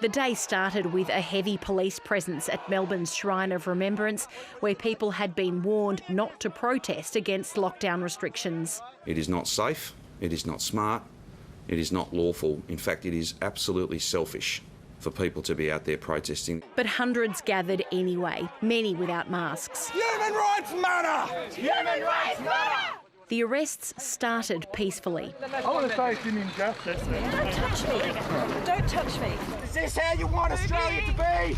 The day started with a heavy police presence at Melbourne's Shrine of Remembrance, where people had been warned not to protest against lockdown restrictions. It is not safe, it is not smart, it is not lawful. In fact, it is absolutely selfish for people to be out there protesting. But hundreds gathered anyway, many without masks. Human rights matter! Human rights matter! The arrests started peacefully. I want to face an injustice. Don't touch me. Don't touch me. Is this how you want Australia to be?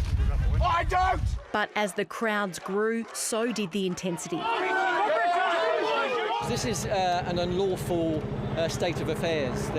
I don't! But as the crowds grew, so did the intensity. This is an unlawful state of affairs.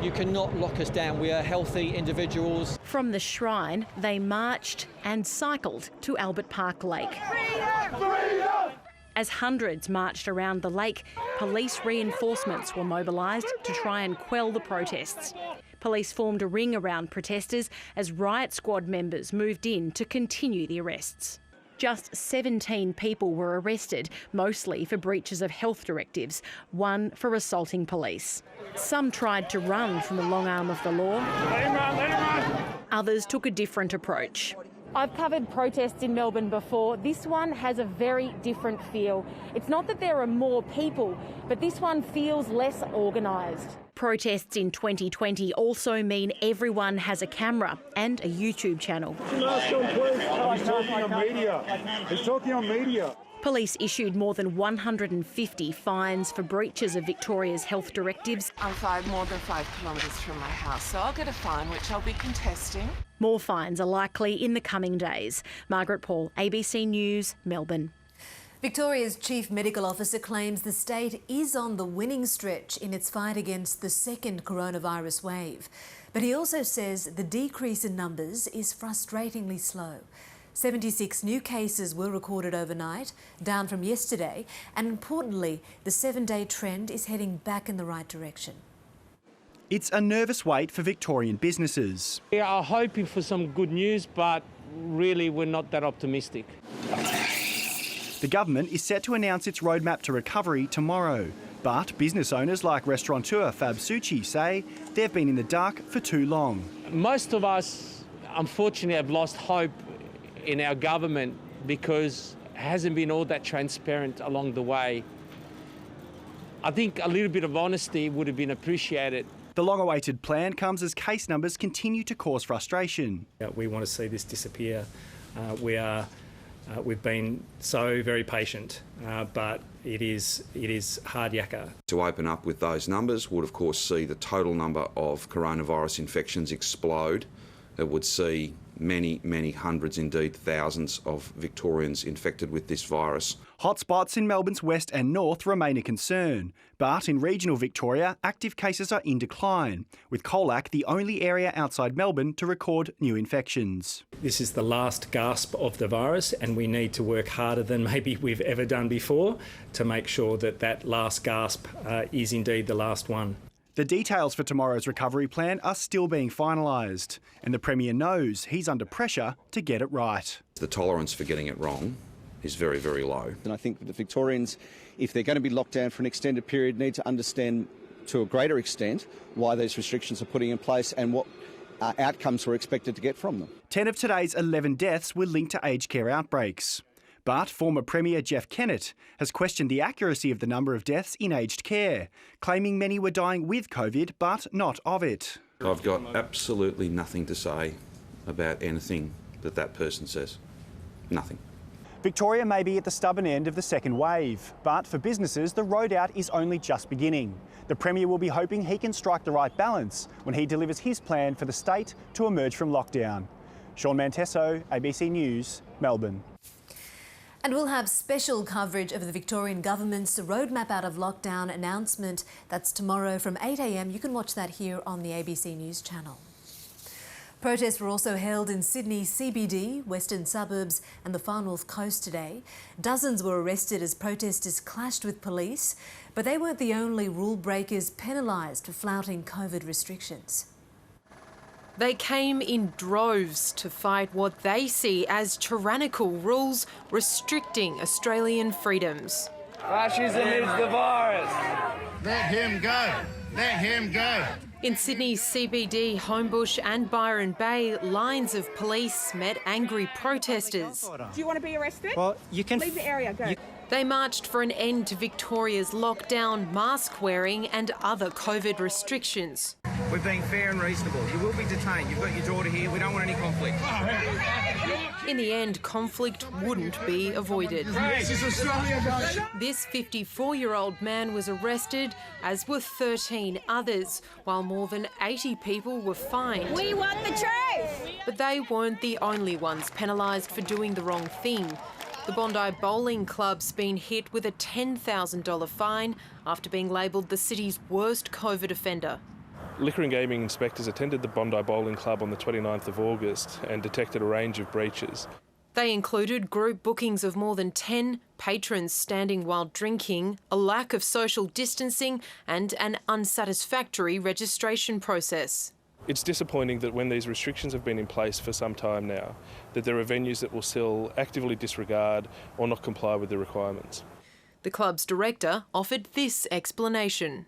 You cannot lock us down. We are healthy individuals. From the Shrine, they marched and cycled to Albert Park Lake. Freedom! Freedom! As hundreds marched around the lake, police reinforcements were mobilised to try and quell the protests. Police formed a ring around protesters as riot squad members moved in to continue the arrests. Just 17 people were arrested, mostly for breaches of health directives, one for assaulting police. Some tried to run from the long arm of the law. Let him run, let him run. Others took a different approach. I've covered protests in Melbourne before. This one has a very different feel. It's not that there are more people, but this one feels less organised. Protests in 2020 also mean everyone has a camera and a YouTube channel. He's talking on media. He's talking on media. Police issued more than 150 fines for breaches of Victoria's health directives. I'm more than 5 kilometres from my house, so I'll get a fine, which I'll be contesting. More fines are likely in the coming days. Margaret Paul, ABC News, Melbourne. Victoria's Chief Medical Officer claims the state is on the winning stretch in its fight against the second coronavirus wave. But he also says the decrease in numbers is frustratingly slow. 76 new cases were recorded overnight, down from yesterday, and importantly, the 7-day trend is heading back in the right direction. It's a nervous wait for Victorian businesses. We are hoping for some good news, but really we're not that optimistic. The government is set to announce its roadmap to recovery tomorrow, but business owners like restaurateur Fab Suchi say they've been in the dark for too long. Most of us, unfortunately, have lost hope in our government because it hasn't been all that transparent along the way. I think a little bit of honesty would have been appreciated. The long-awaited plan comes as case numbers continue to cause frustration. We want to see this disappear. We've been so very patient, but it is hard yakka. To open up with those numbers would of course see the total number of coronavirus infections explode. It would see many hundreds, indeed thousands of Victorians infected with this virus. Hotspots in Melbourne's west and north remain a concern, but in regional Victoria, active cases are in decline, with Colac the only area outside Melbourne to record new infections. This is the last gasp of the virus, and we need to work harder than maybe we've ever done before to make sure that that last gasp is indeed the last one. The details for tomorrow's recovery plan are still being finalised, and the Premier knows he's under pressure to get it right. The tolerance for getting it wrong is very low. And I think that the Victorians, if they're going to be locked down for an extended period, need to understand to a greater extent why these restrictions are put in place and what outcomes we're expected to get from them. 10 of today's 11 deaths were linked to aged care outbreaks. But former Premier Jeff Kennett has questioned the accuracy of the number of deaths in aged care, claiming many were dying with COVID but not of it. I've got absolutely nothing to say about anything that person says. Nothing. Victoria may be at the stubborn end of the second wave, but for businesses, the road out is only just beginning. The Premier will be hoping he can strike the right balance when he delivers his plan for the state to emerge from lockdown. Sean Mantesso, ABC News, Melbourne. And we'll have special coverage of the Victorian Government's roadmap out of lockdown announcement. That's tomorrow from 8 a.m. You can watch that here on the ABC News channel. Protests were also held in Sydney CBD, western suburbs and the far north coast today. Dozens were arrested as protesters clashed with police, but they weren't the only rule breakers penalised for flouting COVID restrictions. They came in droves to fight what they see as tyrannical rules restricting Australian freedoms. Fascism is the virus. Let him go. Let him go. In Sydney's CBD, Homebush and Byron Bay, lines of police met angry protesters. Do you want to be arrested? Well, you can leave the area, go. They marched for an end to Victoria's lockdown, mask wearing and other COVID restrictions. We're being fair and reasonable. You will be detained. You've got your daughter here. We don't want any conflict. In the end, conflict wouldn't be avoided. This 54-year-old man was arrested, as were 13 others, while more than 80 people were fined. We want the truth! But they weren't the only ones penalised for doing the wrong thing. The Bondi Bowling Club's been hit with a $10,000 fine after being labelled the city's worst COVID offender. Liquor and gaming inspectors attended the Bondi Bowling Club on the 29th of August and detected a range of breaches. They included group bookings of more than 10, patrons standing while drinking, a lack of social distancing and an unsatisfactory registration process. It's disappointing that when these restrictions have been in place for some time now, that there are venues that will still actively disregard or not comply with the requirements. The club's director offered this explanation.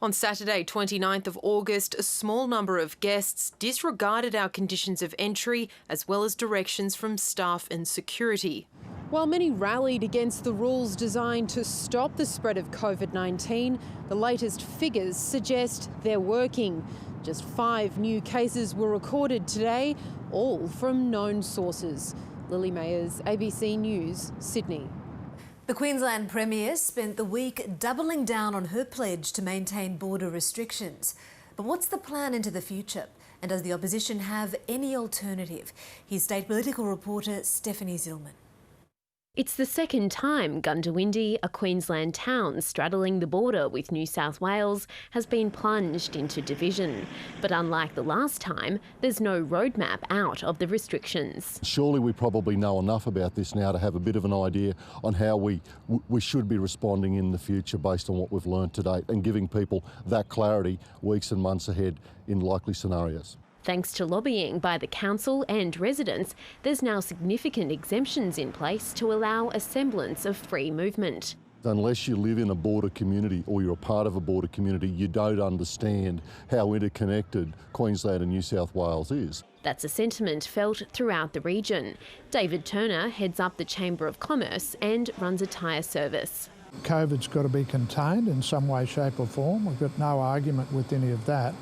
On Saturday, 29th of August, a small number of guests disregarded our conditions of entry as well as directions from staff and security. While many rallied against the rules designed to stop the spread of COVID-19, the latest figures suggest they're working. Just 5 new cases were recorded today, all from known sources. Lily Mayers, ABC News, Sydney. The Queensland Premier spent the week doubling down on her pledge to maintain border restrictions. But what's the plan into the future? And does the opposition have any alternative? Here's state political reporter Stephanie Zillman. It's the second time Gundawindi, a Queensland town straddling the border with New South Wales, has been plunged into division. But unlike the last time, there's no roadmap out of the restrictions. Surely we probably know enough about this now to have a bit of an idea on how we should be responding in the future based on what we've learned to date and giving people that clarity weeks and months ahead in likely scenarios. Thanks to lobbying by the council and residents, there's now significant exemptions in place to allow a semblance of free movement. Unless you live in a border community or you're a part of a border community, you don't understand how interconnected Queensland and New South Wales is. That's a sentiment felt throughout the region. David Turner heads up the Chamber of Commerce and runs a tyre service. COVID's got to be contained in some way, shape or form. We've got no argument with any of that,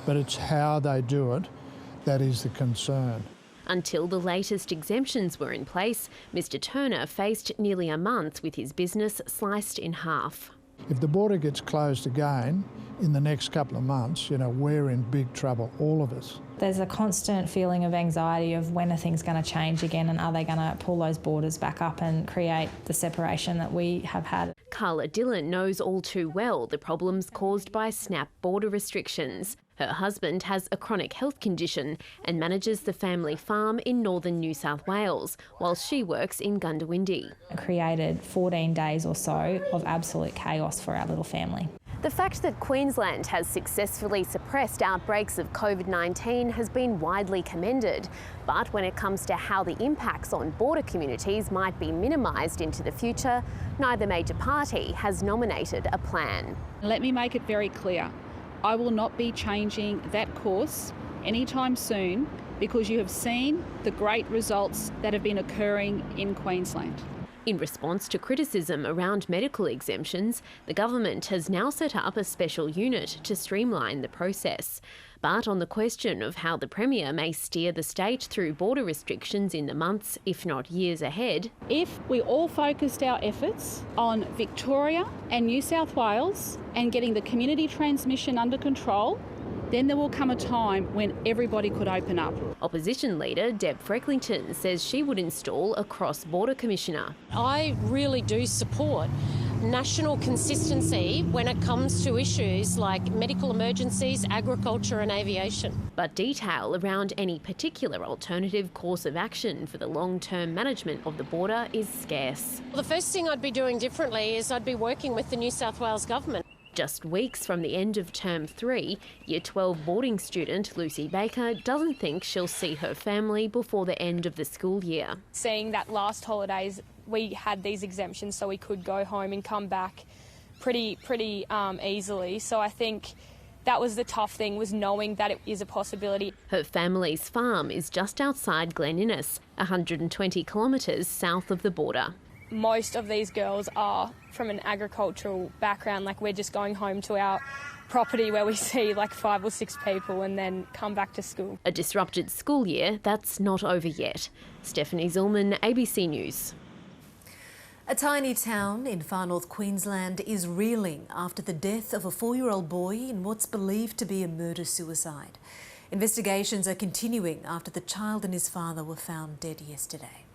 but it's how they do it that is the concern. Until the latest exemptions were in place, Mr Turner faced nearly a month with his business sliced in half. If the border gets closed again in the next couple of months, we're in big trouble, all of us. There's a constant feeling of anxiety of when are things going to change again and are they going to pull those borders back up and create the separation that we have had. Carla Dillon knows all too well the problems caused by snap border restrictions. Her husband has a chronic health condition and manages the family farm in northern New South Wales, while she works in Gundawindi. It created 14 days or so of absolute chaos for our little family. The fact that Queensland has successfully suppressed outbreaks of COVID-19 has been widely commended. But when it comes to how the impacts on border communities might be minimised into the future, neither major party has nominated a plan. Let me make it very clear. I will not be changing that course anytime soon because you have seen the great results that have been occurring in Queensland. In response to criticism around medical exemptions, the government has now set up a special unit to streamline the process. But on the question of how the Premier may steer the state through border restrictions in the months, if not years ahead... If we all focused our efforts on Victoria and New South Wales and getting the community transmission under control, then there will come a time when everybody could open up. Opposition leader Deb Frecklington says she would install a cross-border commissioner. I really do support national consistency when it comes to issues like medical emergencies, agriculture and aviation. But detail around any particular alternative course of action for the long-term management of the border is scarce. The first thing I'd be doing differently is I'd be working with the New South Wales government. Just weeks from the end of Term 3, Year 12 boarding student Lucy Baker doesn't think she'll see her family before the end of the school year. Seeing that last holidays we had these exemptions so we could go home and come back pretty easily. So I think that was the tough thing, was knowing that it is a possibility. Her family's farm is just outside Glen Innes, 120 kilometres south of the border. Most of these girls are from an agricultural background, like we're just going home to our property where we see like 5 or 6 people and then come back to school. A disrupted school year that's not over yet. Stephanie Zillman, ABC News. A tiny town in far north Queensland is reeling after the death of a 4-year-old boy in what's believed to be a murder-suicide. Investigations are continuing after the child and his father were found dead yesterday.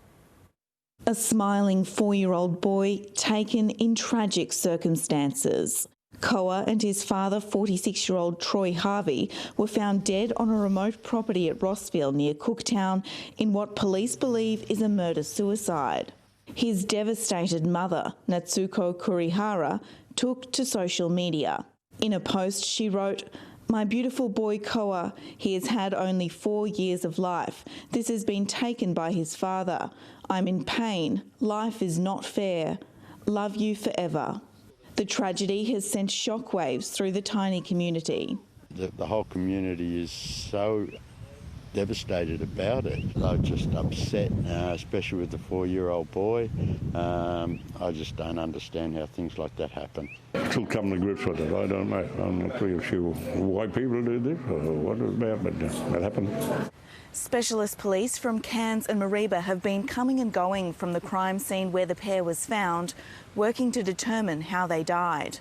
A smiling 4-year-old boy taken in tragic circumstances. Koa and his father, 46-year-old Troy Harvey, were found dead on a remote property at Rossville near Cooktown in what police believe is a murder-suicide. His devastated mother, Natsuko Kurihara, took to social media. In a post, she wrote, "My beautiful boy Koa, he has had only 4 years of life. This has been taken by his father. I'm in pain. Life is not fair. Love you forever." The tragedy has sent shockwaves through the tiny community. The whole community is so devastated about it. They're just upset, especially with the 4-year-old boy. I just don't understand how things like that happen. Still coming to grips with it. I don't know. I'm not really sure why people do this or what it's about, but that happened. Specialist police from Cairns and Mareeba have been coming and going from the crime scene where the pair was found, working to determine how they died.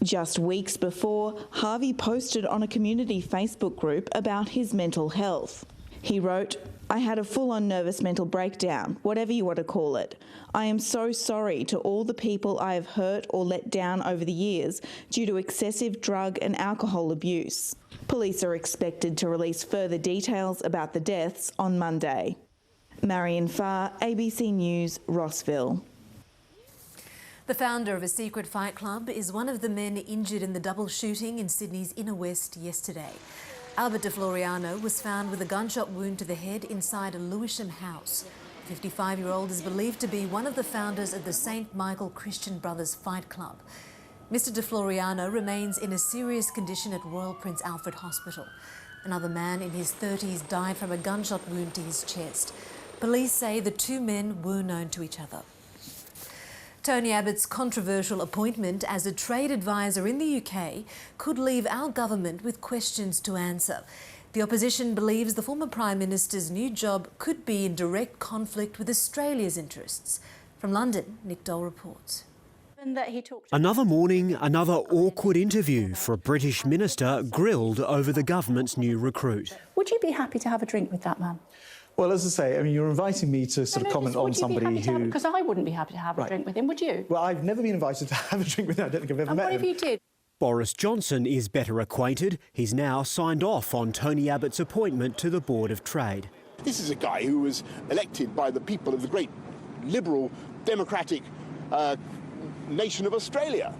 Just weeks before, Harvey posted on a community Facebook group about his mental health. He wrote, "I had a full-on nervous mental breakdown, whatever you want to call it. I am so sorry to all the people I have hurt or let down over the years due to excessive drug and alcohol abuse." Police are expected to release further details about the deaths on Monday. Marion Farr, ABC News, Rossville. The founder of a secret fight club is one of the men injured in the double shooting in Sydney's inner west yesterday. Albert De Floriano was found with a gunshot wound to the head inside a Lewisham house. The 55-year-old is believed to be one of the founders of the St Michael Christian Brothers Fight Club. Mr De Floriano remains in a serious condition at Royal Prince Alfred Hospital. Another man in his 30s died from a gunshot wound to his chest. Police say the two men were known to each other. Tony Abbott's controversial appointment as a trade advisor in the UK could leave our government with questions to answer. The opposition believes the former Prime Minister's new job could be in direct conflict with Australia's interests. From London, Nick Dole reports. Another morning, another awkward interview for a British minister grilled over the government's new recruit. Would you be happy to have a drink with that man? Well, as I say, I mean, you're inviting me to sort of comment on somebody who... Because I wouldn't be happy to have a drink with him, would you? Well, I've never been invited to have a drink with him. I don't think I've ever met him. And what if you did? Boris Johnson is better acquainted. He's now signed off on Tony Abbott's appointment to the Board of Trade. This is a guy who was elected by the people of the great liberal, democratic nation of Australia.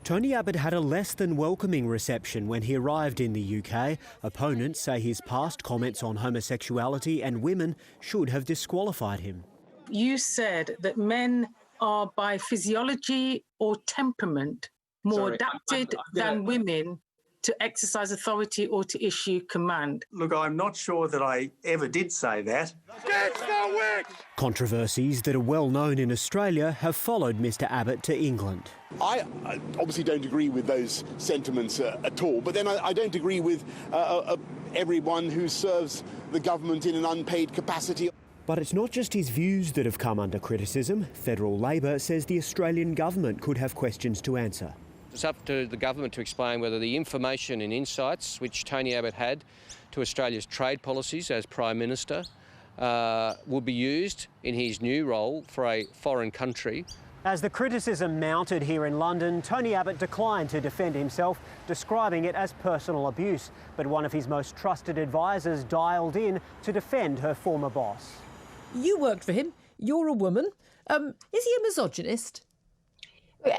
Tony Abbott had a less than welcoming reception when he arrived in the UK. Opponents say his past comments on homosexuality and women should have disqualified him. You said that men are by physiology or temperament more adapted than women to exercise authority or to issue command. Look, I'm not sure that I ever did say that. Get the witch! Controversies that are well known in Australia have followed Mr Abbott to England. I obviously don't agree with those sentiments at all, but then I don't agree with everyone who serves the government in an unpaid capacity. But it's not just his views that have come under criticism. Federal Labor says the Australian government could have questions to answer. It's up to the government to explain whether the information and insights which Tony Abbott had to Australia's trade policies as Prime Minister will be used in his new role for a foreign country. As the criticism mounted here in London, Tony Abbott declined to defend himself, describing it as personal abuse. But one of his most trusted advisors dialed in to defend her former boss. You worked for him. You're a woman. Is he a misogynist?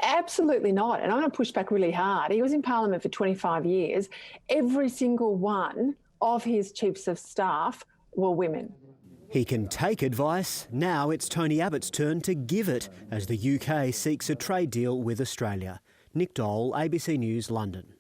Absolutely not. And I'm going to push back really hard. He was in Parliament for 25 years. Every single one of his chiefs of staff were women. He can take advice. Now it's Tony Abbott's turn to give it as the UK seeks a trade deal with Australia. Nick Dole, ABC News, London.